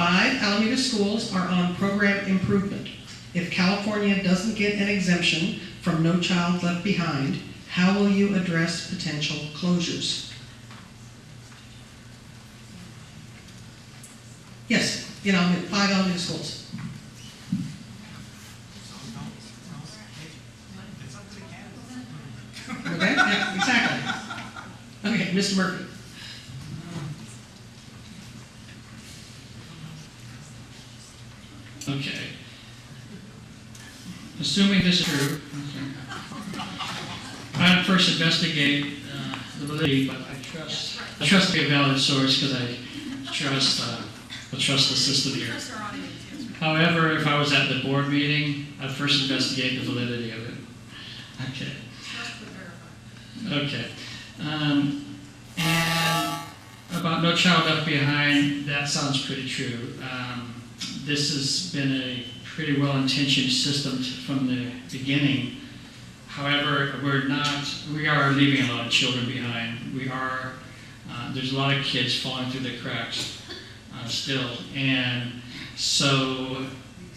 5 Alameda schools are on program improvement. If California doesn't get an exemption from No Child Left Behind, how will you address potential closures? Yes, 5 Alameda schools. Okay, yeah, exactly. Okay, Mr. Murphy. Okay. Assuming this is true, I'd first investigate the validity, but I trust to be a valid source because I trust the system here. However, if I was at the board meeting, I'd first investigate the validity of it. Okay. Okay. And about No Child Left Behind, that sounds pretty true. This has been a pretty well-intentioned system from the beginning. However, we are leaving a lot of children behind. There's a lot of kids falling through the cracks still. And so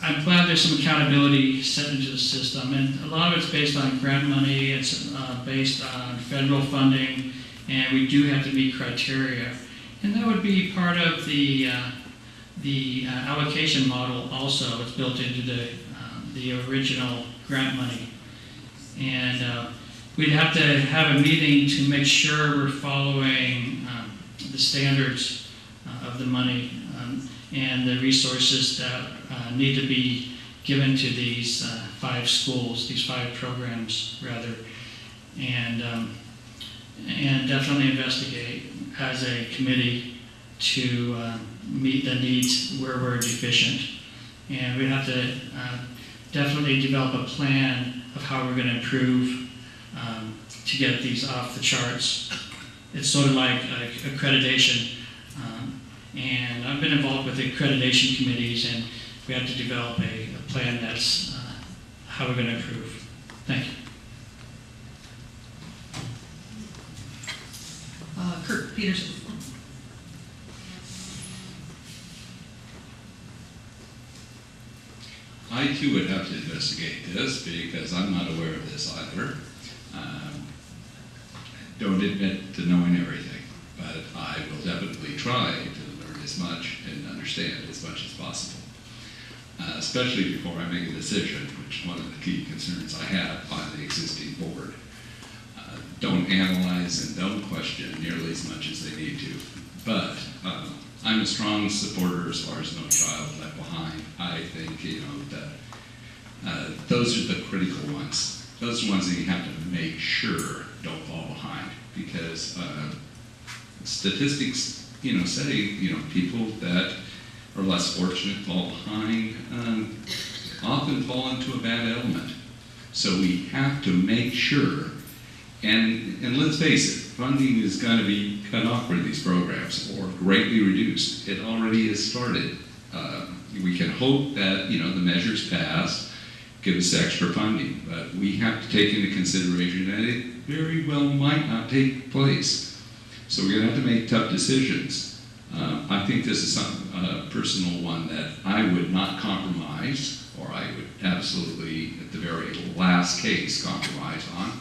I'm glad there's some accountability set into the system. And a lot of it's based on grant money, it's based on federal funding, and we do have to meet criteria. And that would be part of the allocation model also. It's built into the original grant money. And we'd have to have a meeting to make sure we're following the standards of the money and the resources that need to be given to these 5 schools, these 5 programs rather, and definitely investigate as a committee to meet the needs where we're deficient. And we have to definitely develop a plan of how we're going to improve to get these off the charts. It's sort of like accreditation. And I've been involved with accreditation committees, and we have to develop a plan that's how we're going to improve. Thank you. Kurt Peterson. I too would have to investigate this because I'm not aware of this either. Don't admit to knowing everything, but I will definitely try to learn as much and understand as much as possible, especially before I make a decision, which is one of the key concerns I have on the existing board. Don't analyze and don't question nearly as much as they need to, but I'm a strong supporter as far as No Child Left Behind. I think, that those are the critical ones. Those are ones that you have to make sure don't fall behind, because statistics, say, people that are less fortunate fall behind often fall into a bad element. So we have to make sure, and let's face it, funding is going to be cut off for these programs or greatly reduced. It already has started. We can hope that the measures passed give us extra funding, but we have to take into consideration that it very well might not take place. So we're going to have to make tough decisions. I think this is a personal one that I would not compromise, or I would absolutely, at the very last case, compromise on.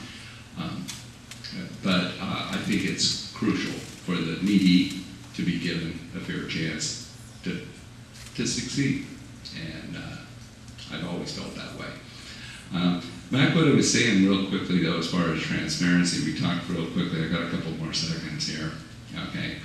But I think it's crucial for the needy to be given a fair chance to succeed. And I've always felt that way. Back what I was saying real quickly, though, as far as transparency, we talked real quickly. I've got a couple more seconds here. Okay.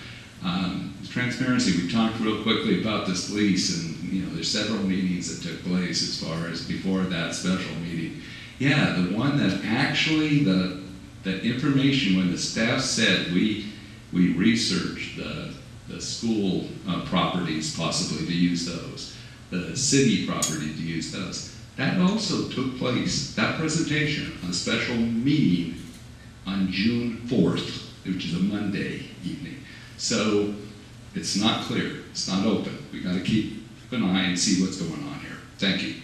Transparency, we talked real quickly about this lease, and there's several meetings that took place as far as before that special meeting. Yeah, the one that actually, the information when the staff said we researched the school properties possibly to use those, the city property to use those. That also took place, that presentation, on a special meeting on June 4th, which is a Monday evening. So it's not clear, it's not open. We got to keep an eye and see what's going on here. Thank you.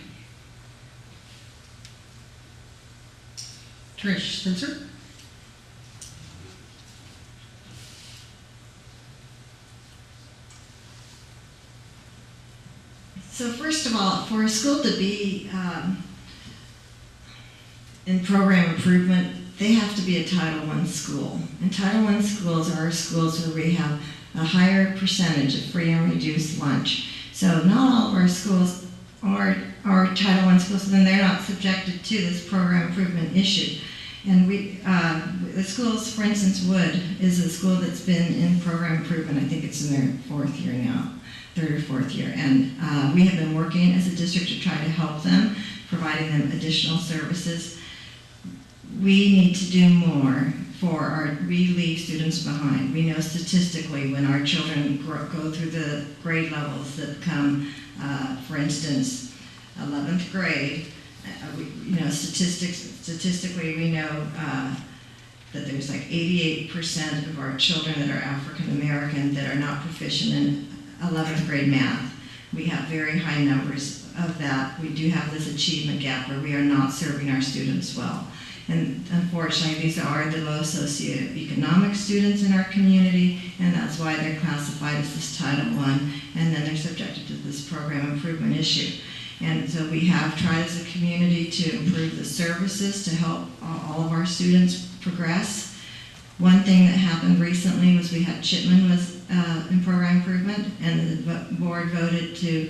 Trish Spencer. So first of all, for a school to be in program improvement, they have to be a Title I school. And Title I schools are schools where we have a higher percentage of free and reduced lunch. So not all of our schools are Title I schools, and then they're not subjected to this program improvement issue. And the schools, for instance, Wood is a school that's been in program improvement. I think it's in their 4th year now, 3rd or 4th year. And we have been working as a district to try to help them, providing them additional services. We need to do more we leave students behind. We know statistically when our children go through the grade levels that come, for instance, 11th grade, statistically we know that there's like 88% of our children that are African American that are not proficient in 11th grade math. We have very high numbers of that. We do have this achievement gap where we are not serving our students well. And unfortunately, these are the low socioeconomic students in our community, and that's why they're classified as this Title I, and then they're subjected to this program improvement issue. And so we have tried as a community to improve the services to help all of our students progress. One thing that happened recently was we had Chipman was in program improvement, and the board voted to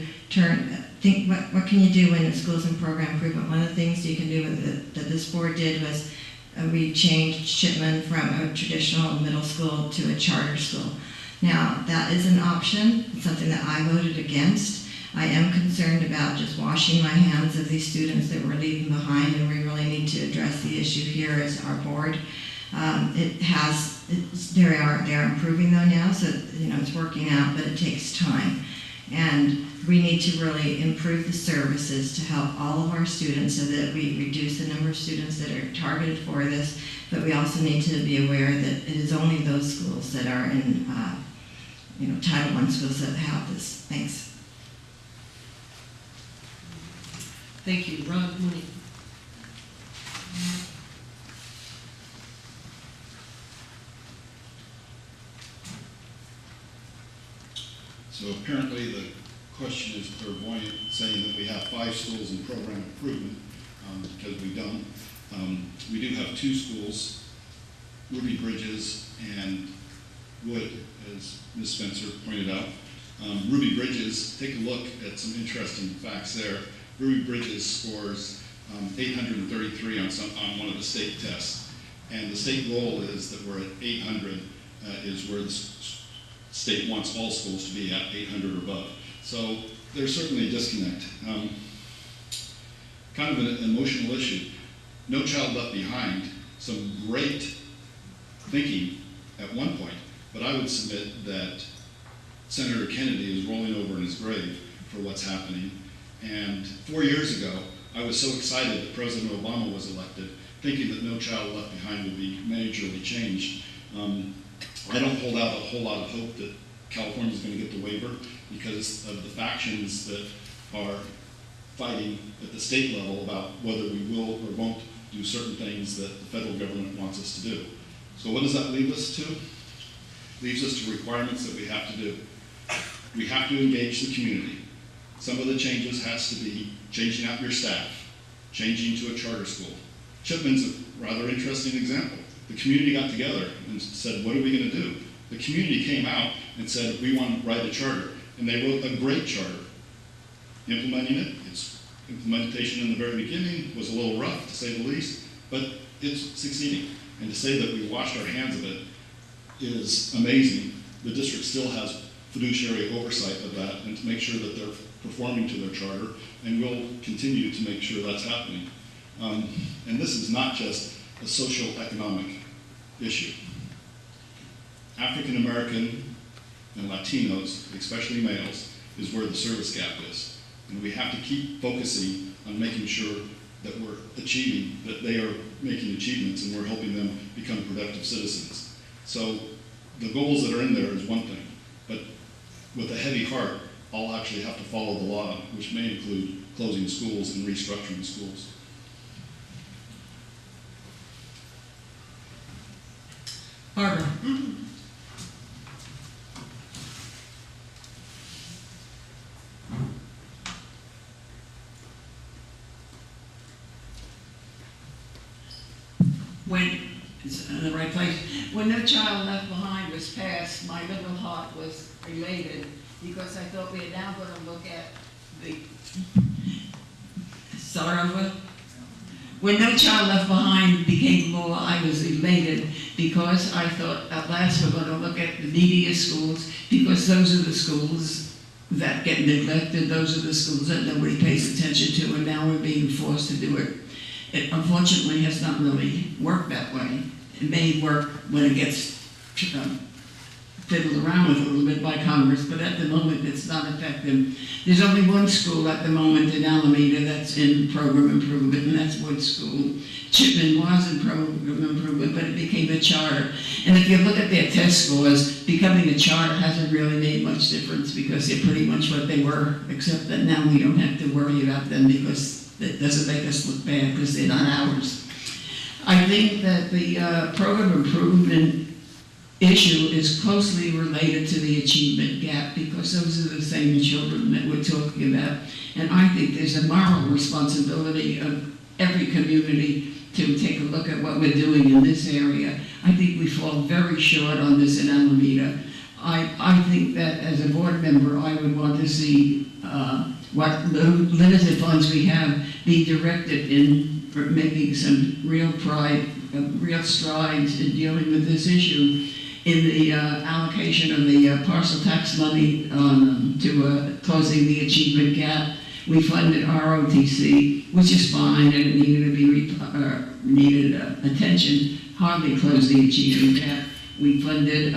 think what can you do when the school's in program improvement. One of the things you can do that this board did was we changed Chipman from a traditional middle school to a charter school. Now that is an option. It's something that I voted against. I am concerned about just washing my hands of these students that we're leaving behind, and we really need to address the issue here as our board. They are improving though now, so it's working out, but it takes time. And we need to really improve the services to help all of our students so that we reduce the number of students that are targeted for this, but we also need to be aware that it is only those schools that are in Title I schools that have this. Thanks. Thank you. Ron Mooney. So apparently the question is clairvoyant, saying that we have 5 schools in program improvement, because we don't. We do have 2 schools, Ruby Bridges and Wood, as Ms. Spencer pointed out. Ruby Bridges, take a look at some interesting facts there. Ruby Bridges scores 833 on one of the state tests, and the state goal is that we're at 800, is where the state wants all schools to be at 800 or above. So there's certainly a disconnect. Kind of an emotional issue. No Child Left Behind, some great thinking at one point, but I would submit that Senator Kennedy is rolling over in his grave for what's happening. And 4 years ago, I was so excited that President Obama was elected, thinking that No Child Left Behind would be majorly changed. I don't hold out a whole lot of hope that California is going to get the waiver because of the factions that are fighting at the state level about whether we will or won't do certain things that the federal government wants us to do. So what does that leave us to? Leaves us to requirements that we have to do. We have to engage the community. Some of the changes has to be changing out your staff, changing to a charter school. Chipman's a rather interesting example. The community got together and said, what are we going to do? The community came out and said, we want to write a charter. And they wrote a great charter. Implementing it, its implementation in the very beginning was a little rough, to say the least, but it's succeeding. And to say that we washed our hands of it is amazing. The district still has fiduciary oversight of that and to make sure that they're performing to their charter, and we'll continue to make sure that's happening. And this is not just a social economic issue. African American and Latinos, especially males, is where the service gap is. And we have to keep focusing on making sure that we're achieving, that they are making achievements and we're helping them become productive citizens. So the goals that are in there is one thing, but with a heavy heart, I'll actually have to follow the law, which may include closing schools and restructuring schools. Barbara. when, it's in the right place, when No Child Left Behind was passed, my little heart was elated because I thought we are now going to look at the, start over? When No Child Left Behind became law, I was elated because I thought at last we're going to look at the neediest schools, because those are the schools that get neglected, those are the schools that nobody pays attention to, and now we're being forced to do it. It unfortunately has not really worked that way. It may work when it gets fiddled around with a little bit by Congress, but at the moment it's not effective. There's only one school at the moment in Alameda that's in program improvement, and that's Wood School. Chipman was in program improvement, but it became a charter. And if you look at their test scores, becoming a charter hasn't really made much difference because they're pretty much what they were, except that now we don't have to worry about them because it doesn't make us look bad because they're not ours. I think that the program improvement issue is closely related to the achievement gap because those are the same children that we're talking about. And I think there's a moral responsibility of every community to take a look at what we're doing in this area. I think we fall very short on this in Alameda. I think that as a board member, I would want to see what limited funds we have be directed in making some real strides in dealing with this issue. In the allocation of the parcel tax money to closing the achievement gap, we funded ROTC, which is fine, and it needed to be needed attention. Hardly closed the achievement gap. We funded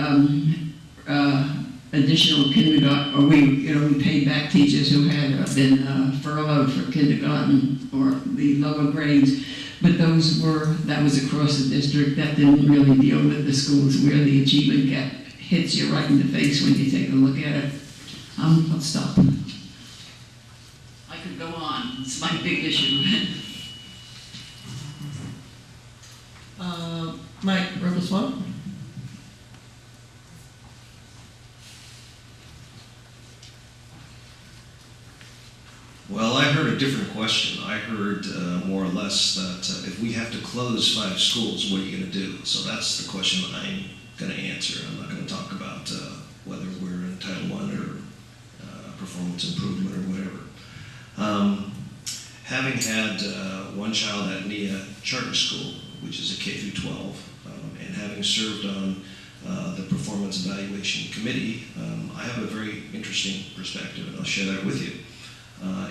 additional kindergarten, or we paid back teachers who had been furloughed for kindergarten or the lower grades. But that was across the district. That didn't really deal with the schools where the achievement gap hits you right in the face when you take a look at it. I'll stop. I could go on. It's my big issue. Mike, Rebels one? Well, I heard a different question. I heard more or less that if we have to close 5 schools, what are you going to do? So that's the question that I'm going to answer. I'm not going to talk about whether we're in Title I or performance improvement or whatever. Having had one child at NIA Charter School, which is a K through 12, and having served on the Performance Evaluation Committee, I have a very interesting perspective, and I'll share that with you.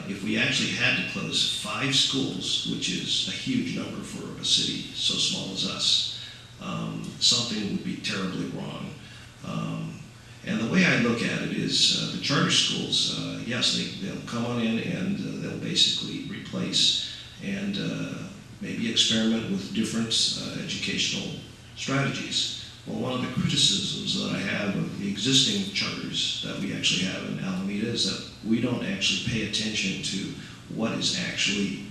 If we actually had to close 5 schools, which is a huge number for a city so small as us, something would be terribly wrong. And the way I look at it is the charter schools, yes, they'll come on in and they'll basically replace and maybe experiment with different educational strategies. Well, one of the criticisms that I have of the existing charters that we actually have in Alameda is that we don't actually pay attention to what is actually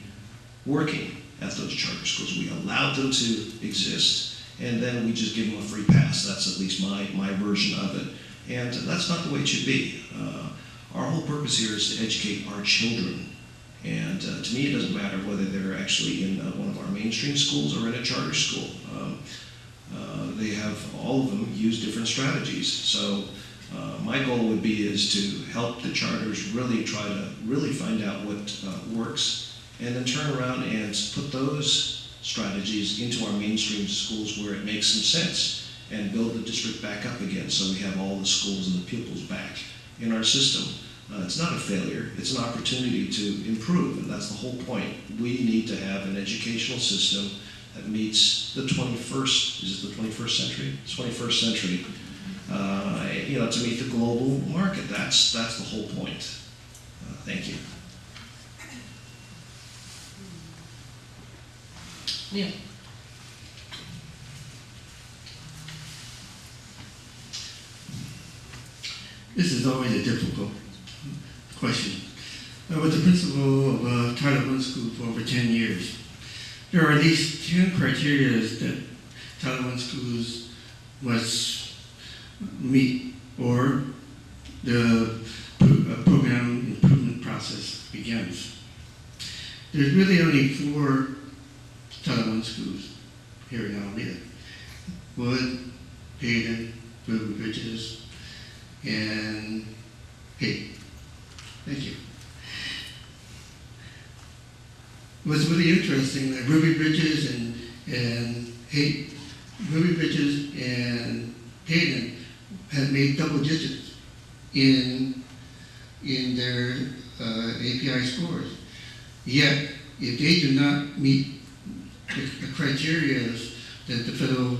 working at those charter schools. We allow them to exist, and then we just give them a free pass. That's at least my version of it. And that's not the way it should be. Our whole purpose here is to educate our children. And to me, it doesn't matter whether they're actually in one of our mainstream schools or in a charter school. They have, all of them use different strategies. So my goal would be is to help the charters really try to really find out what works, and then turn around and put those strategies into our mainstream schools where it makes some sense, and build the district back up again so we have all the schools and the pupils back in our system. It's not a failure, it's an opportunity to improve, and that's the whole point. We need to have an educational system that meets the 21st, is it the 21st century? It's 21st century, to meet the global market. That's the whole point. Thank you. Yeah. This is always a difficult question. With the principal of Title I school for over 10 years, there are at least 10 criteria that Title I schools must meet, or the program improvement process begins. There's really only 4 Title I schools here in Alameda. Wood, Payton, Ruby Bridges, and Hay. Thank you. What's really interesting, that Ruby Bridges and Hay, Ruby Bridges and Payton have made double digits in their API scores. Yet, if they do not meet the criteria that the federal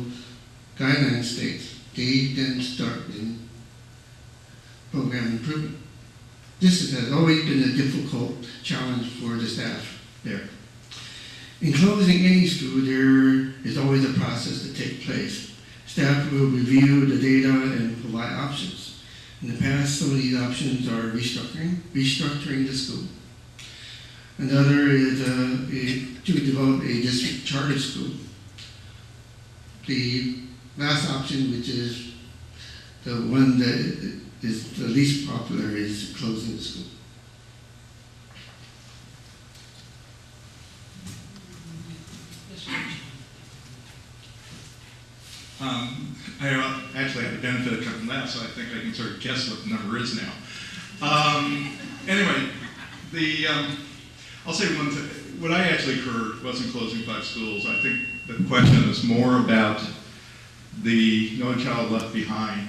guidelines states, they then start in program improvement. This has always been a difficult challenge for the staff there. In closing any school, there is always a process to take place. Staff will review the data and provide options. In the past, some of these options are restructuring the school. Another is to develop a district charter school. The last option, which is the one that is the least popular, is closing the school. I actually have the benefit of coming last, so I think I can sort of guess what the number is now. Anyway, I'll say one thing. What I actually heard wasn't closing 5 schools. I think the question is more about the No Child Left Behind.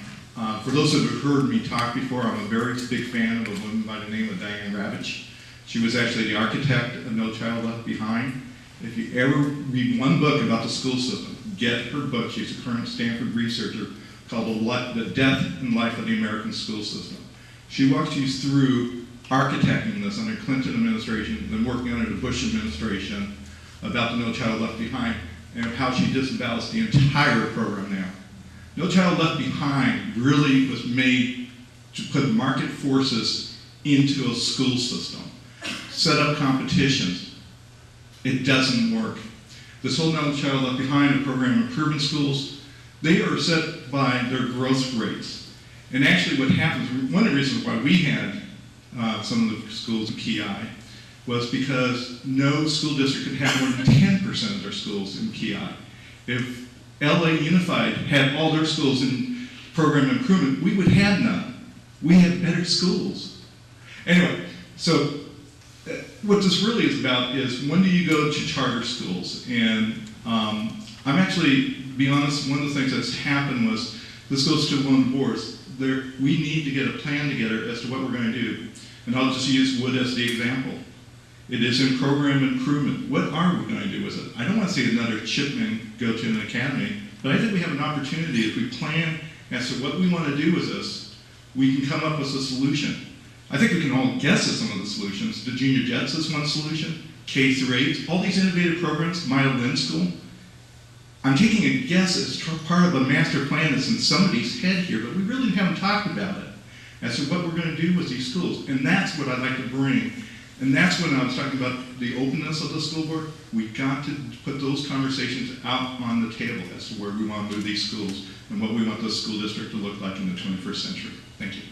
For those that have heard me talk before, I'm a very big fan of a woman by the name of Diane Ravitch. She was actually the architect of No Child Left Behind. If you ever read one book about the school system, get her book. She's a current Stanford researcher, called The Death and Life of the American School System. She walks you through architecting this under Clinton administration, then working under the Bush administration about the No Child Left Behind and how she disavows the entire program now. No Child Left Behind really was made to put market forces into a school system, set up competitions. It doesn't work. This whole No Child Left Behind, the program improvement schools, they are set by their growth rates. And actually what happens, one of the reasons why we had some of the schools in PI was because no school district could have more than 10% of their schools in PI. If LA Unified had all their schools in program improvement, we would have none. We have better schools. Anyway, so what this really is about is when do you go to charter schools? And I'm actually, to be honest, one of the things that's happened was, this goes to one of the boards, we need to get a plan together as to what we're going to do. And I'll just use Wood as the example. It is in program improvement. What are we going to do with it? I don't want to see another Chipman go to an academy, but I think we have an opportunity if we plan as to what we want to do with this, we can come up with a solution. I think we can all guess at some of the solutions. The Junior Jets is one solution, K through 8, all these innovative programs, Maya Lynn School. I'm taking a guess as part of a master plan that's in somebody's head here, but we really haven't talked about it as to what we're going to do with these schools. And that's what I'd like to bring. And that's when I was talking about the openness of the school board. We got to put those conversations out on the table as to where we want to move these schools and what we want the school district to look like in the 21st century. Thank you.